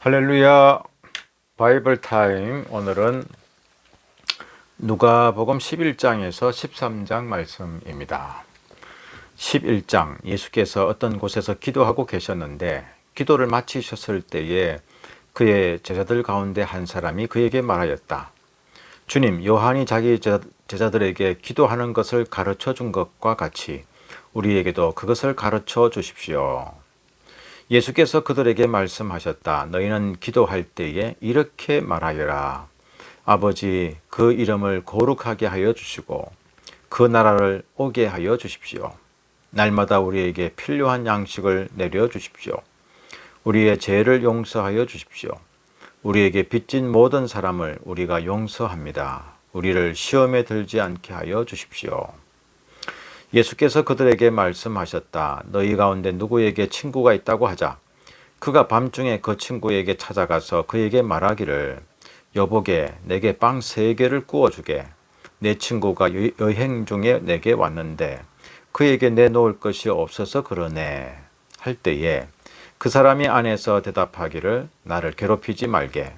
할렐루야. 바이블 타임. 오늘은 누가복음 11장에서 13장 말씀입니다. 11장, 예수께서 어떤 곳에서 기도하고 계셨는데 기도를 마치셨을 때에 그의 제자들 가운데 한 사람이 그에게 말하였다. 주님, 요한이 자기 제자들에게 기도하는 것을 가르쳐 준 것과 같이 우리에게도 그것을 가르쳐 주십시오. 예수께서 그들에게 말씀하셨다. 너희는 기도할 때에 이렇게 말하여라. 아버지, 그 이름을 거룩하게 하여 주시고 그 나라를 오게 하여 주십시오. 날마다 우리에게 필요한 양식을 내려 주십시오. 우리의 죄를 용서하여 주십시오. 우리에게 빚진 모든 사람을 우리가 용서합니다. 우리를 시험에 들지 않게 하여 주십시오. 예수께서 그들에게 말씀하셨다. 너희 가운데 누구에게 친구가 있다고 하자. 그가 밤중에 그 친구에게 찾아가서 그에게 말하기를 여보게 내게 빵 3개를 구워주게. 내 친구가 여행 중에 내게 왔는데 그에게 내놓을 것이 없어서 그러네. 할 때에 그 사람이 안에서 대답하기를 나를 괴롭히지 말게.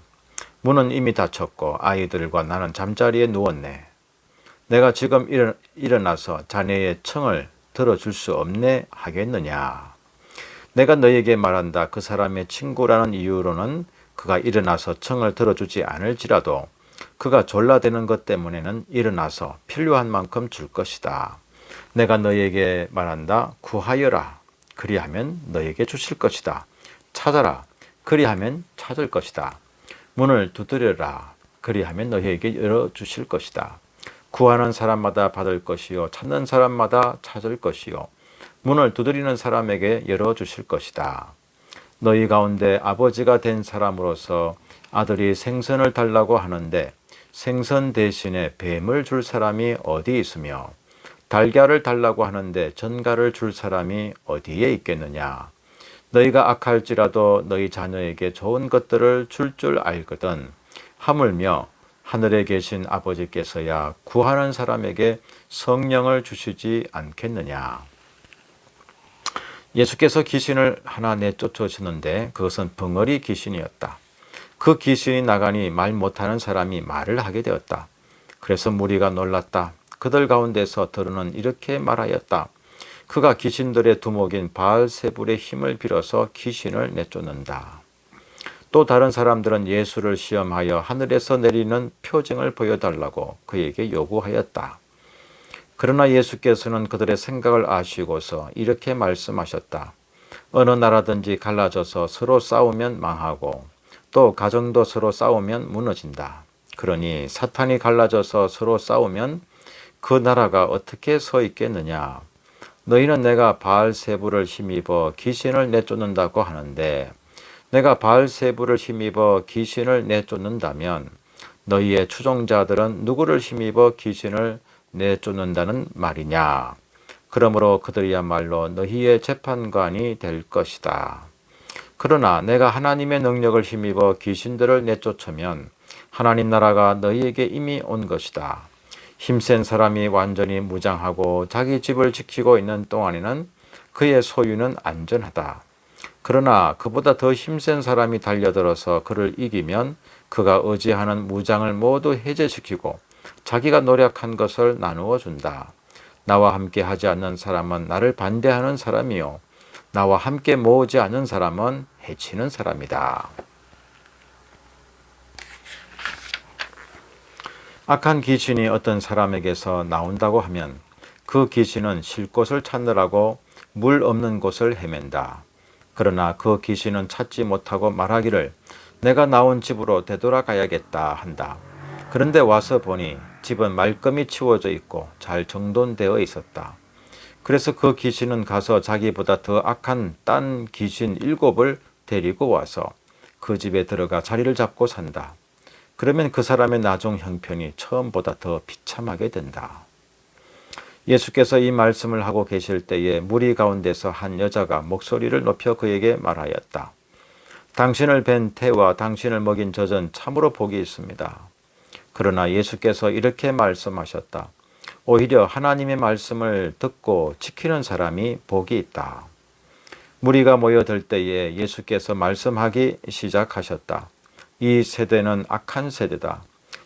문은 이미 닫혔고 아이들과 나는 잠자리에 누웠네. 내가 지금 일어나서 자네의 청을 들어줄 수 없네 하겠느냐. 내가 너에게 말한다. 그 사람의 친구라는 이유로는 그가 일어나서 청을 들어주지 않을지라도 그가 졸라대는 것 때문에는 일어나서 필요한 만큼 줄 것이다. 내가 너에게 말한다. 구하여라. 그리하면 너에게 주실 것이다. 찾아라. 그리하면 찾을 것이다. 문을 두드려라. 그리하면 너에게 열어주실 것이다. 구하는 사람마다 받을 것이요 찾는 사람마다 찾을 것이요 문을 두드리는 사람에게 열어주실 것이다. 너희 가운데 아버지가 된 사람으로서 아들이 생선을 달라고 하는데 생선 대신에 뱀을 줄 사람이 어디 있으며 달걀을 달라고 하는데 전갈을 줄 사람이 어디에 있겠느냐. 너희가 악할지라도 너희 자녀에게 좋은 것들을 줄 알거든. 하물며 하늘에 계신 아버지께서야 구하는 사람에게 성령을 주시지 않겠느냐. 예수께서 귀신을 하나 내쫓으시는데 그것은 벙어리 귀신이었다. 그 귀신이 나가니 말 못하는 사람이 말을 하게 되었다. 그래서 무리가 놀랐다. 그들 가운데서 들으는 이렇게 말하였다. 그가 귀신들의 두목인 바알세불의 힘을 빌어서 귀신을 내쫓는다. 또 다른 사람들은 예수를 시험하여 하늘에서 내리는 표징을 보여달라고 그에게 요구하였다. 그러나 예수께서는 그들의 생각을 아시고서 이렇게 말씀하셨다. 어느 나라든지 갈라져서 서로 싸우면 망하고 또 가정도 서로 싸우면 무너진다. 그러니 사탄이 갈라져서 서로 싸우면 그 나라가 어떻게 서 있겠느냐. 너희는 내가 바알세불을 힘입어 귀신을 내쫓는다고 하는데 내가 바알세불을 힘입어 귀신을 내쫓는다면 너희의 추종자들은 누구를 힘입어 귀신을 내쫓는다는 말이냐. 그러므로 그들이야말로 너희의 재판관이 될 것이다. 그러나 내가 하나님의 능력을 힘입어 귀신들을 내쫓으면 하나님 나라가 너희에게 이미 온 것이다. 힘센 사람이 완전히 무장하고 자기 집을 지키고 있는 동안에는 그의 소유는 안전하다. 그러나 그보다 더 힘센 사람이 달려들어서 그를 이기면 그가 의지하는 무장을 모두 해제시키고 자기가 노력한 것을 나누어 준다. 나와 함께 하지 않는 사람은 나를 반대하는 사람이요 나와 함께 모으지 않는 사람은 해치는 사람이다. 악한 귀신이 어떤 사람에게서 나온다고 하면 그 귀신은 쉴 곳을 찾느라고 물 없는 곳을 헤맨다. 그러나 그 귀신은 찾지 못하고 말하기를 내가 나온 집으로 되돌아가야겠다 한다. 그런데 와서 보니 집은 말끔히 치워져 있고 잘 정돈되어 있었다. 그래서 그 귀신은 가서 자기보다 더 악한 딴 귀신 7을 데리고 와서 그 집에 들어가 자리를 잡고 산다. 그러면 그 사람의 나중 형편이 처음보다 더 비참하게 된다. 예수께서 이 말씀을 하고 계실 때에 무리 가운데서 한 여자가 목소리를 높여 그에게 말하였다. 당신을 뵌 태와 당신을 먹인 젖은 참으로 복이 있습니다. 그러나 예수께서 이렇게 말씀하셨다. 오히려 하나님의 말씀을 듣고 지키는 사람이 복이 있다. 무리가 모여들 때에 예수께서 말씀하기 시작하셨다. 이 세대는 악한 세대다.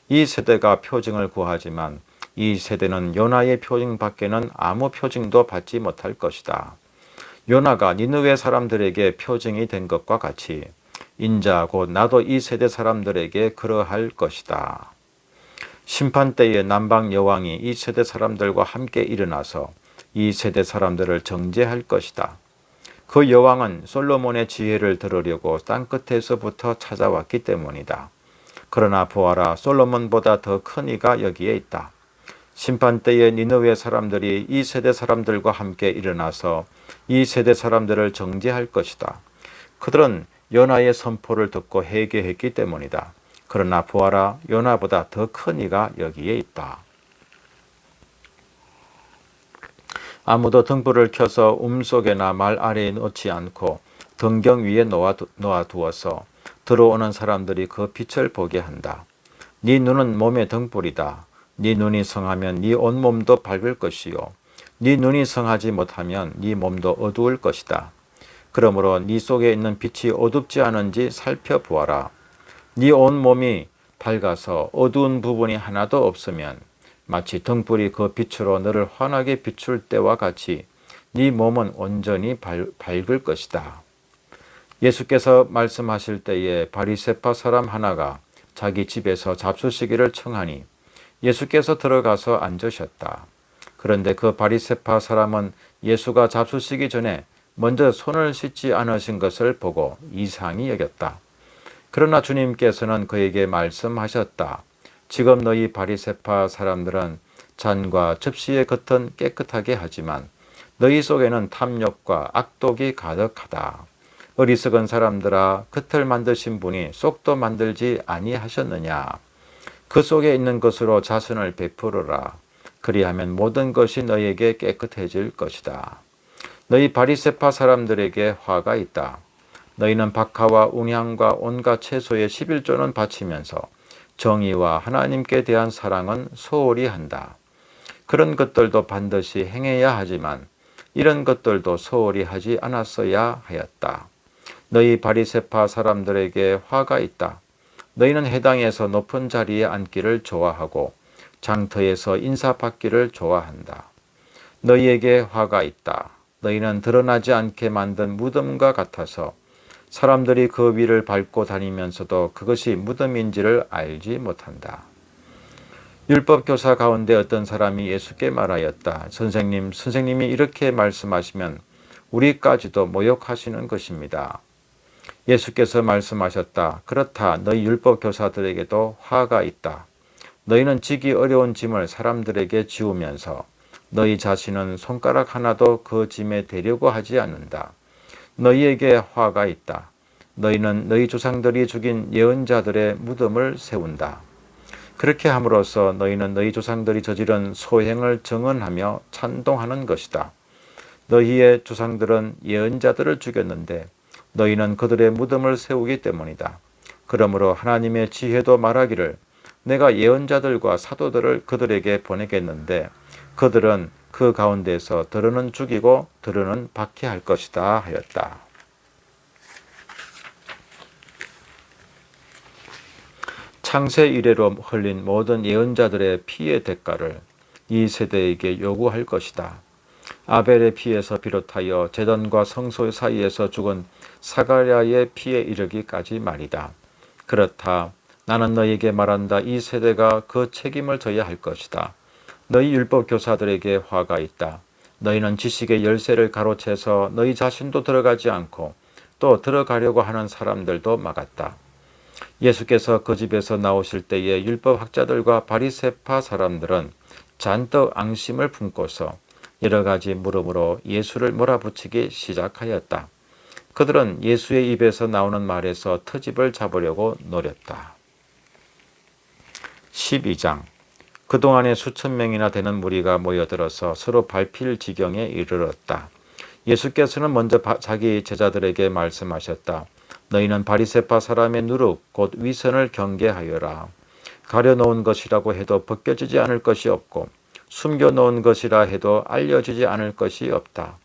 이 세대가 표징을 구하지만 이 세대는 요나의 표징 밖에는 아무 표징도 받지 못할 것이다. 요나가 니느웨 사람들에게 표징이 된 것과 같이 인자 곧 나도 이 세대 사람들에게 그러할 것이다. 심판 때에 남방 여왕이 이 세대 사람들과 함께 일어나서 이 세대 사람들을 정죄할 것이다. 그 여왕은 솔로몬의 지혜를 들으려고 땅끝에서부터 찾아왔기 때문이다. 그러나 보아라, 솔로몬보다 더 큰 이가 여기에 있다. 심판 때에 니느웨 사람들이 이 세대 사람들과 함께 일어나서 이 세대 사람들을 정죄할 것이다. 그들은 요나의 선포를 듣고 회개했기 때문이다. 그러나 보아라, 요나보다 더 큰 이가 여기에 있다. 아무도 등불을 켜서 속에나 말 아래에 놓지 않고 등경 위에 놓아두어서 들어오는 사람들이 그 빛을 보게 한다. 네 눈은 몸의 등불이다. 네 눈이 성하면 네 온몸도 밝을 것이요 네 눈이 성하지 못하면 네 몸도 어두울 것이다. 그러므로 네 속에 있는 빛이 어둡지 않은지 살펴보아라. 네 온몸이 밝아서 어두운 부분이 하나도 없으면 마치 등불이 그 빛으로 너를 환하게 비출 때와 같이 네 몸은 온전히 밝을 것이다. 예수께서 말씀하실 때에 바리새파 사람 하나가 자기 집에서 잡수시기를 청하니 예수께서 들어가서 앉으셨다. 그런데 그 바리새파 사람은 예수가 잡수시기 전에 먼저 손을 씻지 않으신 것을 보고 이상히 여겼다. 그러나 주님께서는 그에게 말씀하셨다. 지금 너희 바리새파 사람들은 잔과 접시의 겉은 깨끗하게 하지만 너희 속에는 탐욕과 악독이 가득하다. 어리석은 사람들아, 겉을 만드신 분이 속도 만들지 아니하셨느냐. 그 속에 있는 것으로 자선을 베풀어라. 그리하면 모든 것이 너희에게 깨끗해질 것이다. 너희 바리새파 사람들에게 화가 있다. 너희는 박하와 운향과 온갖 채소의 11조는 바치면서 정의와 하나님께 대한 사랑은 소홀히 한다. 그런 것들도 반드시 행해야 하지만 이런 것들도 소홀히 하지 않았어야 하였다. 너희 바리새파 사람들에게 화가 있다. 너희는 회당에서 높은 자리에 앉기를 좋아하고 장터에서 인사받기를 좋아한다. 너희에게 화가 있다. 너희는 드러나지 않게 만든 무덤과 같아서 사람들이 그 위를 밟고 다니면서도 그것이 무덤인지를 알지 못한다. 율법교사 가운데 어떤 사람이 예수께 말하였다. 선생님이 이렇게 말씀하시면 우리까지도 모욕하시는 것입니다. 예수께서 말씀하셨다. 그렇다. 너희 율법교사들에게도 화가 있다. 너희는 지기 어려운 짐을 사람들에게 지우면서 너희 자신은 손가락 하나도 그 짐에 대려고 하지 않는다. 너희에게 화가 있다. 너희는 너희 조상들이 죽인 예언자들의 무덤을 세운다. 그렇게 함으로써 너희는 너희 조상들이 저지른 소행을 정언하며 찬동하는 것이다. 너희의 조상들은 예언자들을 죽였는데 너희는 그들의 무덤을 세우기 때문이다. 그러므로 하나님의 지혜도 말하기를 내가 예언자들과 사도들을 그들에게 보내겠는데 그들은 그 가운데서 들으는 죽이고 들으는 박해할 것이다 하였다. 창세 이래로 흘린 모든 예언자들의 피의 대가를 이 세대에게 요구할 것이다. 아벨의 피에서 비롯하여 제단과 성소 사이에서 죽은 사가랴의 피에 이르기까지 말이다. 그렇다. 나는 너희에게 말한다. 이 세대가 그 책임을 져야 할 것이다. 너희 율법 교사들에게 화가 있다. 너희는 지식의 열쇠를 가로채서 너희 자신도 들어가지 않고 또 들어가려고 하는 사람들도 막았다. 예수께서 그 집에서 나오실 때에 율법학자들과 바리새파 사람들은 잔뜩 앙심을 품고서 여러 가지 물음으로 예수를 몰아붙이기 시작하였다. 그들은 예수의 입에서 나오는 말에서 트집을 잡으려고 노렸다. 12장. 그동안에 수천 명이나 되는 무리가 모여들어서 서로 밟힐 지경에 이르렀다. 예수께서는 먼저 자기 제자들에게 말씀하셨다. 너희는 바리새파 사람의 누룩 곧 위선을 경계하여라. 가려놓은 것이라고 해도 벗겨지지 않을 것이 없고 숨겨놓은 것이라 해도 알려지지 않을 것이 없다.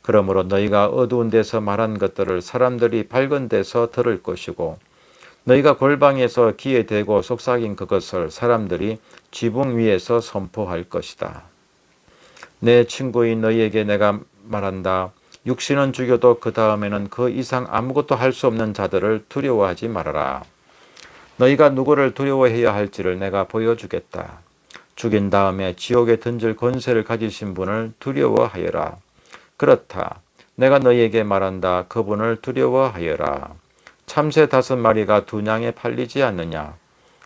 그러므로 너희가 어두운 데서 말한 것들을 사람들이 밝은 데서 들을 것이고 너희가 골방에서 기에 대고 속삭인 그것을 사람들이 지붕 위에서 선포할 것이다. 내 친구인 너희에게 내가 말한다. 육신은 죽여도 그 다음에는 그 이상 아무것도 할 수 없는 자들을 두려워하지 말아라. 너희가 누구를 두려워해야 할지를 내가 보여주겠다. 죽인 다음에 지옥에 던질 권세를 가지신 분을 두려워하여라. 그렇다. 내가 너희에게 말한다. 그분을 두려워하여라. 참새 5마리가 2냥에 팔리지 않느냐.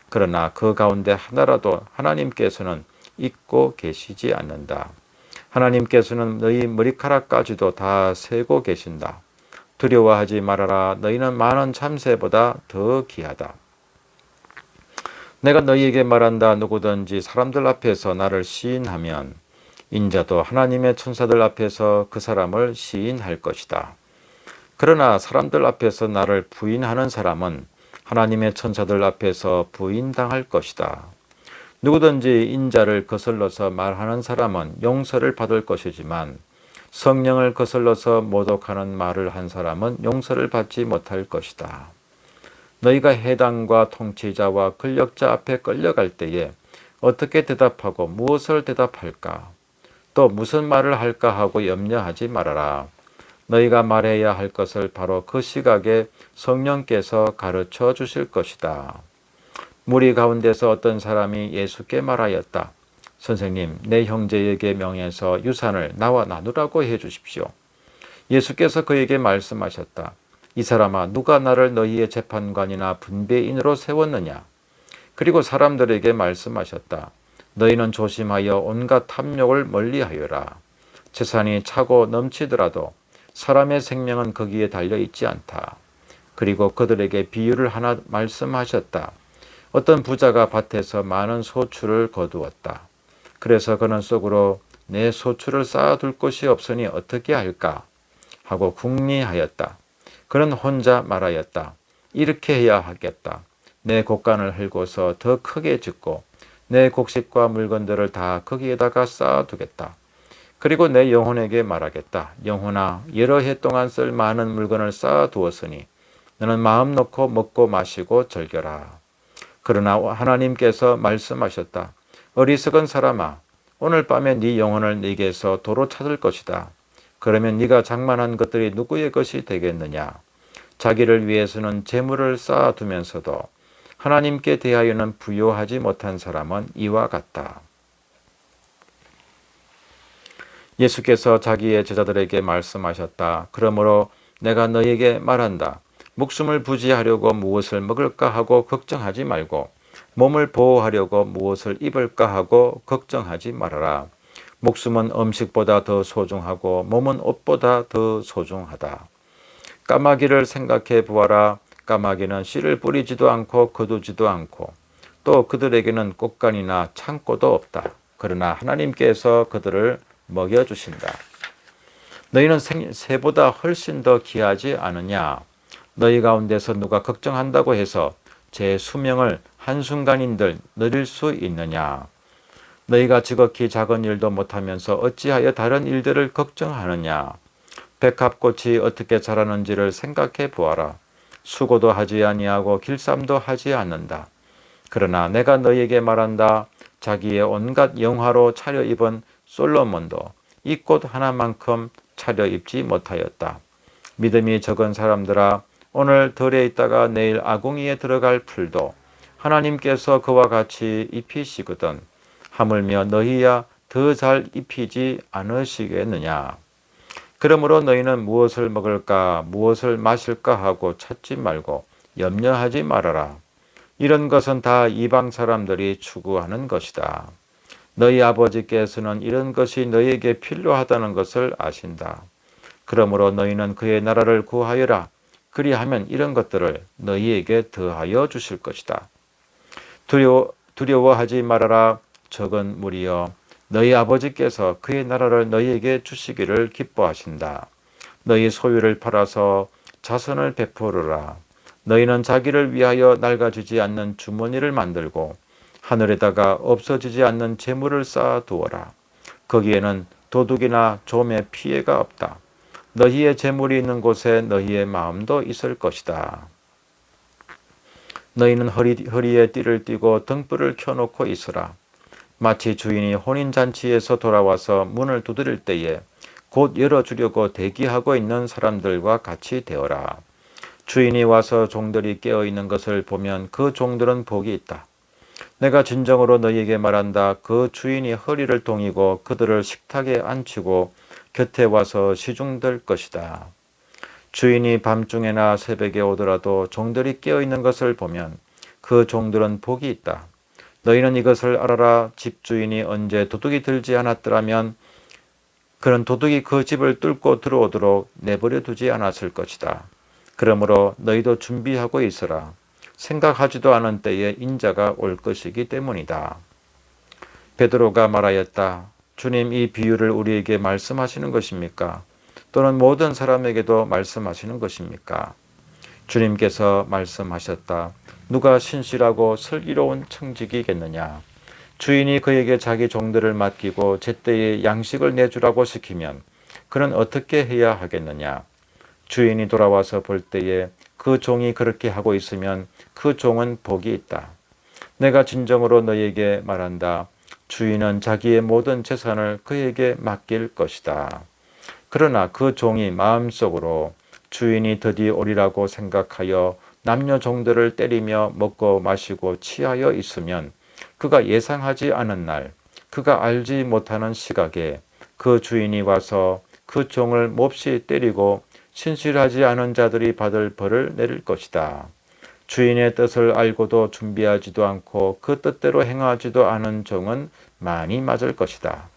그러나 그 가운데 하나라도 하나님께서는 잊고 계시지 않는다. 하나님께서는 너희 머리카락까지도 다 세고 계신다. 두려워하지 말아라. 너희는 많은 참새보다 더 귀하다. 내가 너희에게 말한다. 누구든지 사람들 앞에서 나를 시인하면 인자도 하나님의 천사들 앞에서 그 사람을 시인할 것이다. 그러나 사람들 앞에서 나를 부인하는 사람은 하나님의 천사들 앞에서 부인당할 것이다. 누구든지 인자를 거슬러서 말하는 사람은 용서를 받을 것이지만 성령을 거슬러서 모독하는 말을 한 사람은 용서를 받지 못할 것이다. 너희가 해당과 통치자와 권력자 앞에 끌려갈 때에 어떻게 대답하고 무엇을 대답할까? 또 무슨 말을 할까 하고 염려하지 말아라. 너희가 말해야 할 것을 바로 그 시각에 성령께서 가르쳐 주실 것이다. 무리 가운데서 어떤 사람이 예수께 말하였다. 선생님, 내 형제에게 명해서 유산을 나와 나누라고 해 주십시오. 예수께서 그에게 말씀하셨다. 이 사람아, 누가 나를 너희의 재판관이나 분배인으로 세웠느냐? 그리고 사람들에게 말씀하셨다. 너희는 조심하여 온갖 탐욕을 멀리하여라. 재산이 차고 넘치더라도 사람의 생명은 거기에 달려있지 않다. 그리고 그들에게 비유를 하나 말씀하셨다. 어떤 부자가 밭에서 많은 소출을 거두었다. 그래서 그는 속으로 내 소출을 쌓아둘 곳이 없으니 어떻게 할까? 하고 궁리하였다. 그는 혼자 말하였다. 이렇게 해야 하겠다. 내 곡간을 헐고서 더 크게 짓고 내 곡식과 물건들을 다 거기에다가 쌓아두겠다. 그리고 내 영혼에게 말하겠다. 영혼아, 여러 해 동안 쓸 많은 물건을 쌓아두었으니 너는 마음 놓고 먹고 마시고 즐겨라. 그러나 하나님께서 말씀하셨다. 어리석은 사람아, 오늘 밤에 네 영혼을 네게서 도로 찾을 것이다. 그러면 네가 장만한 것들이 누구의 것이 되겠느냐? 자기를 위해서는 재물을 쌓아두면서도 하나님께 대하여는 부요하지 못한 사람은 이와 같다. 예수께서 자기의 제자들에게 말씀하셨다. 그러므로 내가 너에게 말한다. 목숨을 부지하려고 무엇을 먹을까 하고 걱정하지 말고 몸을 보호하려고 무엇을 입을까 하고 걱정하지 말아라. 목숨은 음식보다 더 소중하고 몸은 옷보다 더 소중하다. 까마귀를 생각해 보아라. 까마귀는 씨를 뿌리지도 않고 거두지도 않고 또 그들에게는 꽃간이나 창고도 없다. 그러나 하나님께서 그들을 먹여주신다. 너희는 새보다 훨씬 더 귀하지 않으냐? 너희 가운데서 누가 걱정한다고 해서 제 수명을 한순간인들 늘릴 수 있느냐? 너희가 지극히 작은 일도 못하면서 어찌하여 다른 일들을 걱정하느냐? 백합꽃이 어떻게 자라는지를 생각해 보아라. 수고도 하지 아니하고 길쌈도 하지 않는다. 그러나 내가 너희에게 말한다. 자기의 온갖 영화로 차려입은 솔로몬도 이 꽃 하나만큼 차려입지 못하였다. 믿음이 적은 사람들아, 오늘 들에 있다가 내일 아궁이에 들어갈 풀도 하나님께서 그와 같이 입히시거든 하물며 너희야 더 잘 입히지 않으시겠느냐. 그러므로 너희는 무엇을 먹을까 무엇을 마실까 하고 찾지 말고 염려하지 말아라. 이런 것은 다 이방 사람들이 추구하는 것이다. 너희 아버지께서는 이런 것이 너희에게 필요하다는 것을 아신다. 그러므로 너희는 그의 나라를 구하여라. 그리하면 이런 것들을 너희에게 더하여 주실 것이다. 두려워하지 말아라. 적은 무리여, 너희 아버지께서 그의 나라를 너희에게 주시기를 기뻐하신다. 너희 소유를 팔아서 자선을 베풀으라. 너희는 자기를 위하여 낡아지지 않는 주머니를 만들고 하늘에다가 없어지지 않는 재물을 쌓아두어라. 거기에는 도둑이나 좀의 피해가 없다. 너희의 재물이 있는 곳에 너희의 마음도 있을 것이다. 너희는 허리에 띠를 띠고 등불을 켜놓고 있으라. 마치 주인이 혼인잔치에서 돌아와서 문을 두드릴 때에 곧 열어주려고 대기하고 있는 사람들과 같이 되어라. 주인이 와서 종들이 깨어있는 것을 보면 그 종들은 복이 있다. 내가 진정으로 너희에게 말한다. 그 주인이 허리를 동이고 그들을 식탁에 앉히고 곁에 와서 시중들 것이다. 주인이 밤중에나 새벽에 오더라도 종들이 깨어있는 것을 보면 그 종들은 복이 있다. 너희는 이것을 알아라. 집주인이 언제 도둑이 들지 않았더라면 그는 도둑이 그 집을 뚫고 들어오도록 내버려 두지 않았을 것이다. 그러므로 너희도 준비하고 있으라. 생각하지도 않은 때에 인자가 올 것이기 때문이다. 베드로가 말하였다. 주님, 이 비유를 우리에게 말씀하시는 것입니까? 또는 모든 사람에게도 말씀하시는 것입니까? 주님께서 말씀하셨다. 누가 신실하고 슬기로운 청직이겠느냐? 주인이 그에게 자기 종들을 맡기고 제때에 양식을 내주라고 시키면 그는 어떻게 해야 하겠느냐? 주인이 돌아와서 볼 때에 그 종이 그렇게 하고 있으면 그 종은 복이 있다. 내가 진정으로 너희에게 말한다. 주인은 자기의 모든 재산을 그에게 맡길 것이다. 그러나 그 종이 마음속으로 주인이 드디 오리라고 생각하여 남녀 종들을 때리며 먹고 마시고 취하여 있으면 그가 예상하지 않은 날, 그가 알지 못하는 시각에 그 주인이 와서 그 종을 몹시 때리고 신실하지 않은 자들이 받을 벌을 내릴 것이다. 주인의 뜻을 알고도 준비하지도 않고 그 뜻대로 행하지도 않은 종은 많이 맞을 것이다.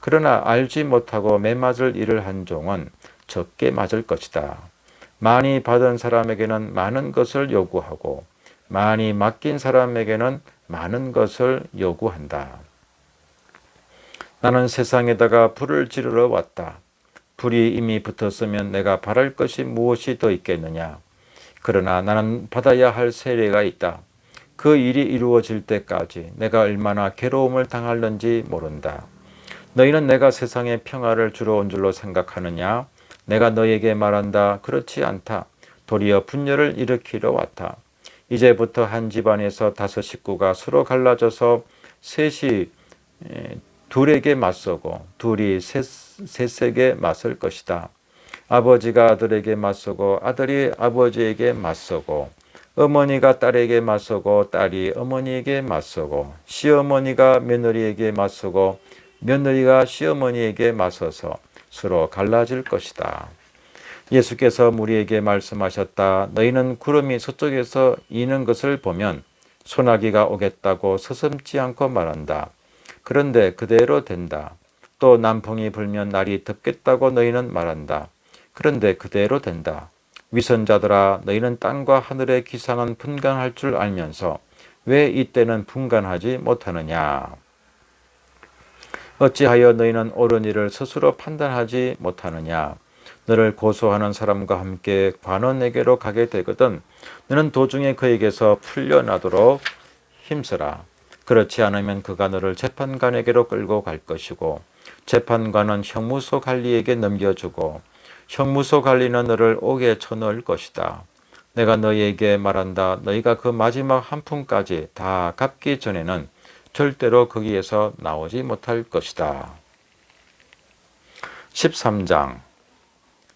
그러나 알지 못하고 매맞을 일을 한 종은 적게 맞을 것이다. 많이 받은 사람에게는 많은 것을 요구하고 많이 맡긴 사람에게는 많은 것을 요구한다. 나는 세상에다가 불을 지르러 왔다. 불이 이미 붙었으면 내가 바랄 것이 무엇이 더 있겠느냐. 그러나 나는 받아야 할 세례가 있다. 그 일이 이루어질 때까지 내가 얼마나 괴로움을 당할는지 모른다. 너희는 내가 세상에 평화를 주러 온 줄로 생각하느냐? 내가 너희에게 말한다. 그렇지 않다. 도리어 분열을 일으키러 왔다. 이제부터 한 집안에서 5 식구가 서로 갈라져서 셋이 둘에게 맞서고 둘이 셋에게 맞설 것이다. 아버지가 아들에게 맞서고 아들이 아버지에게 맞서고 어머니가 딸에게 맞서고 딸이 어머니에게 맞서고 시어머니가 며느리에게 맞서고 며느리가 시어머니에게 맞서서 서로 갈라질 것이다. 예수께서 우리에게 말씀하셨다. 너희는 구름이 서쪽에서 이는 것을 보면 소나기가 오겠다고 서슴지 않고 말한다. 그런데 그대로 된다. 또 남풍이 불면 날이 덥겠다고 너희는 말한다. 그런데 그대로 된다. 위선자들아, 너희는 땅과 하늘의 기상은 분간할 줄 알면서 왜 이때는 분간하지 못하느냐? 어찌하여 너희는 옳은 일을 스스로 판단하지 못하느냐? 너를 고소하는 사람과 함께 관원에게로 가게 되거든 너는 도중에 그에게서 풀려나도록 힘쓰라. 그렇지 않으면 그가 너를 재판관에게로 끌고 갈 것이고 재판관은 형무소 관리에게 넘겨주고 형무소 관리는 너를 옥에 쳐넣을 것이다. 내가 너희에게 말한다. 너희가 그 마지막 한 푼까지 다 갚기 전에는 절대로 거기에서 나오지 못할 것이다. 13장.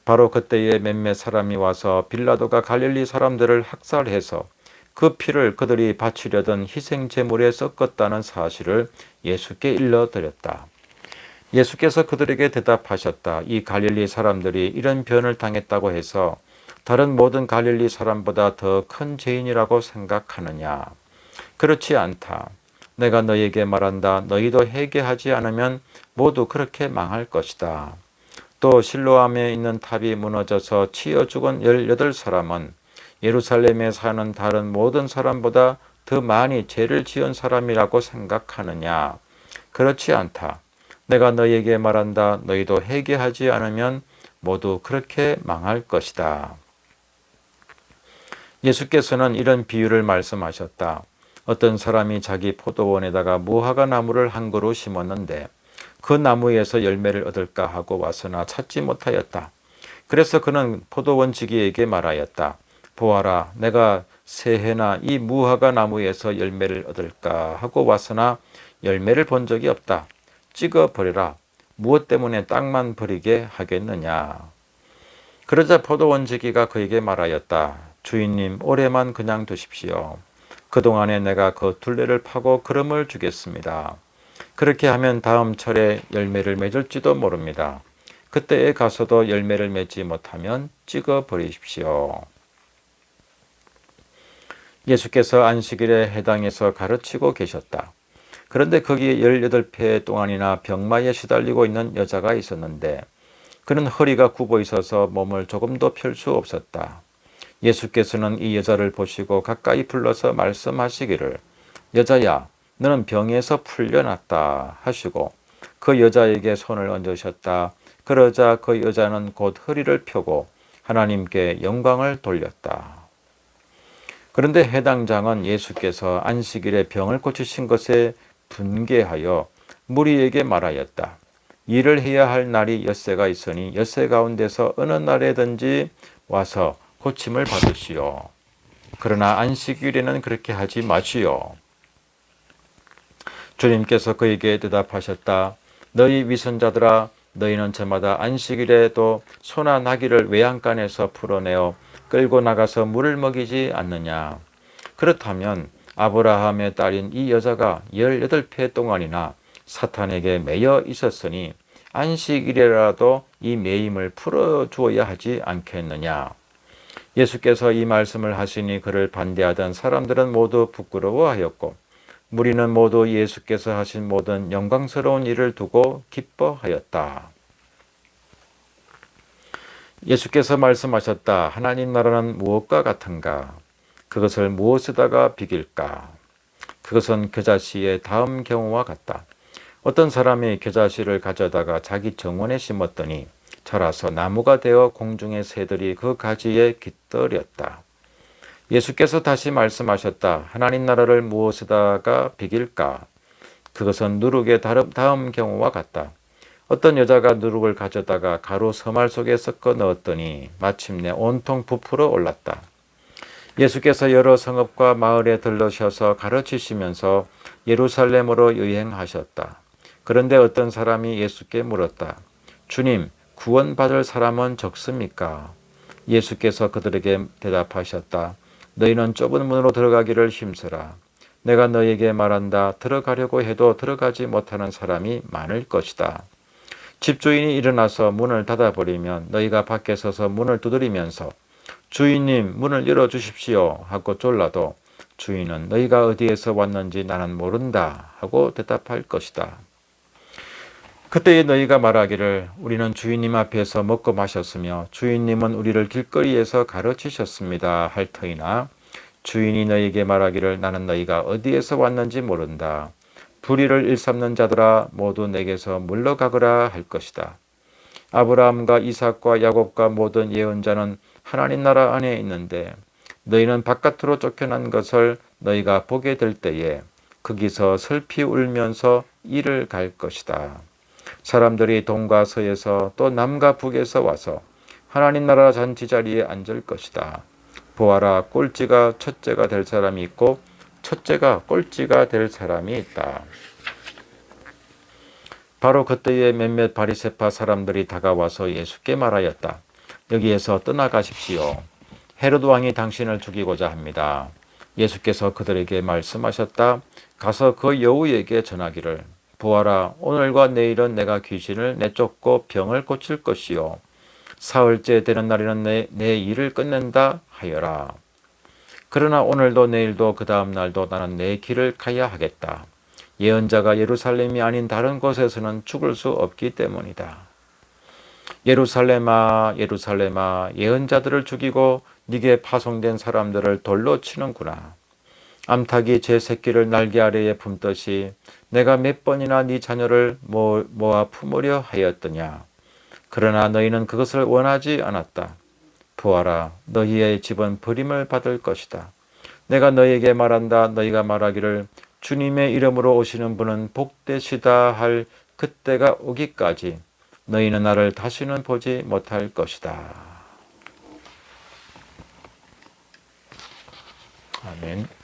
바로 그때에 몇몇 사람이 와서 빌라도가 갈릴리 사람들을 학살해서 그 피를 그들이 바치려던 희생 제물에 섞었다는 사실을 예수께 일러드렸다. 예수께서 그들에게 대답하셨다. 이 갈릴리 사람들이 이런 변을 당했다고 해서 다른 모든 갈릴리 사람보다 더 큰 죄인이라고 생각하느냐? 그렇지 않다. 내가 너희에게 말한다. 너희도 회개하지 않으면 모두 그렇게 망할 것이다. 또 실로암에 있는 탑이 무너져서 치여 죽은 18사람은 예루살렘에 사는 다른 모든 사람보다 더 많이 죄를 지은 사람이라고 생각하느냐? 그렇지 않다. 내가 너희에게 말한다. 너희도 회개하지 않으면 모두 그렇게 망할 것이다. 예수께서는 이런 비유를 말씀하셨다. 어떤 사람이 자기 포도원에다가 무화과 나무를 한 그루 심었는데 그 나무에서 열매를 얻을까 하고 왔으나 찾지 못하였다. 그래서 그는 포도원 지기에게 말하였다. 보아라, 내가 새해나 이 무화과 나무에서 열매를 얻을까 하고 왔으나 열매를 본 적이 없다. 찍어 버려라. 무엇 때문에 땅만 버리게 하겠느냐. 그러자 포도원 지기가 그에게 말하였다. 주인님, 올해만 그냥 두십시오. 그동안에 내가 그 둘레를 파고 그름을 주겠습니다. 그렇게 하면 다음 철에 열매를 맺을지도 모릅니다. 그때에 가서도 열매를 맺지 못하면 찍어 버리십시오. 예수께서 안식일에 해당에서 가르치고 계셨다. 그런데 거기에 18회 동안이나 병마에 시달리고 있는 여자가 있었는데 그는 허리가 굽어 있어서 몸을 조금도 펼 수 없었다. 예수께서는 이 여자를 보시고 가까이 불러서 말씀하시기를 여자야, 너는 병에서 풀려났다 하시고 그 여자에게 손을 얹으셨다. 그러자 그 여자는 곧 허리를 펴고 하나님께 영광을 돌렸다. 그런데 해당장은 예수께서 안식일에 병을 고치신 것에 분개하여 무리에게 말하였다. 일을 해야 할 날이 엿새가 있으니 엿새 가운데서 어느 날에든지 와서 고침을 받으시오. 그러나 안식일에는 그렇게 하지 마시오. 주님께서 그에게 대답하셨다. 너희 위선자들아, 너희는 저마다 안식일에도 소나 나귀를 외양간에서 풀어내어 끌고 나가서 물을 먹이지 않느냐. 그렇다면 아브라함의 딸인 이 여자가 18회 동안이나 사탄에게 매여 있었으니 안식일이라도 이 매임을 풀어주어야 하지 않겠느냐. 예수께서 이 말씀을 하시니 그를 반대하던 사람들은 모두 부끄러워하였고 무리는 모두 예수께서 하신 모든 영광스러운 일을 두고 기뻐하였다. 예수께서 말씀하셨다. 하나님 나라는 무엇과 같은가? 그것을 무엇에다가 비길까? 그것은 겨자씨의 다음 경우와 같다. 어떤 사람이 겨자씨를 가져다가 자기 정원에 심었더니 자라서 나무가 되어 공중의 새들이 그 가지에 깃들였다. 예수께서 다시 말씀하셨다. 하나님 나라를 무엇에다가 비길까? 그것은 누룩의 다음 경우와 같다. 어떤 여자가 누룩을 가져다가 가루 서말 속에 섞어 넣었더니 마침내 온통 부풀어 올랐다. 예수께서 여러 성읍과 마을에 들르셔서 가르치시면서 예루살렘으로 여행하셨다. 그런데 어떤 사람이 예수께 물었다. 주님, 구원받을 사람은 적습니까? 예수께서 그들에게 대답하셨다. 너희는 좁은 문으로 들어가기를 힘쓰라. 내가 너희에게 말한다. 들어가려고 해도 들어가지 못하는 사람이 많을 것이다. 집주인이 일어나서 문을 닫아버리면 너희가 밖에 서서 문을 두드리면서 주인님, 문을 열어주십시오 하고 졸라도 주인은 너희가 어디에서 왔는지 나는 모른다 하고 대답할 것이다. 그때에 너희가 말하기를 우리는 주인님 앞에서 먹고 마셨으며 주인님은 우리를 길거리에서 가르치셨습니다 할 터이나 주인이 너희에게 말하기를 나는 너희가 어디에서 왔는지 모른다. 불의를 일삼는 자들아 모두 내게서 물러가거라 할 것이다. 아브라함과 이삭과 야곱과 모든 예언자는 하나님 나라 안에 있는데 너희는 바깥으로 쫓겨난 것을 너희가 보게 될 때에 거기서 슬피 울면서 이를 갈 것이다. 사람들이 동과 서에서 또 남과 북에서 와서 하나님 나라 잔치 자리에 앉을 것이다. 보아라, 꼴찌가 첫째가 될 사람이 있고 첫째가 꼴찌가 될 사람이 있다. 바로 그때에 몇몇 바리새파 사람들이 다가와서 예수께 말하였다. 여기에서 떠나가십시오. 헤롯 왕이 당신을 죽이고자 합니다. 예수께서 그들에게 말씀하셨다. 가서 그 여우에게 전하기를 보아라, 오늘과 내일은 내가 귀신을 내쫓고 병을 고칠 것이요 사흘째 되는 날에는 내 일을 끝낸다 하여라. 그러나 오늘도 내일도 그 다음 날도 나는 내 길을 가야 하겠다. 예언자가 예루살렘이 아닌 다른 곳에서는 죽을 수 없기 때문이다. 예루살렘아, 예루살렘아, 예언자들을 죽이고 네게 파송된 사람들을 돌로 치는구나. 암탉이 제 새끼를 날개 아래에 품듯이 내가 몇 번이나 네 자녀를 모아 품으려 하였더냐. 그러나 너희는 그것을 원하지 않았다. 보아라, 너희의 집은 버림을 받을 것이다. 내가 너희에게 말한다. 너희가 말하기를 주님의 이름으로 오시는 분은 복되시다 할 그때가 오기까지 너희는 나를 다시는 보지 못할 것이다. 아멘.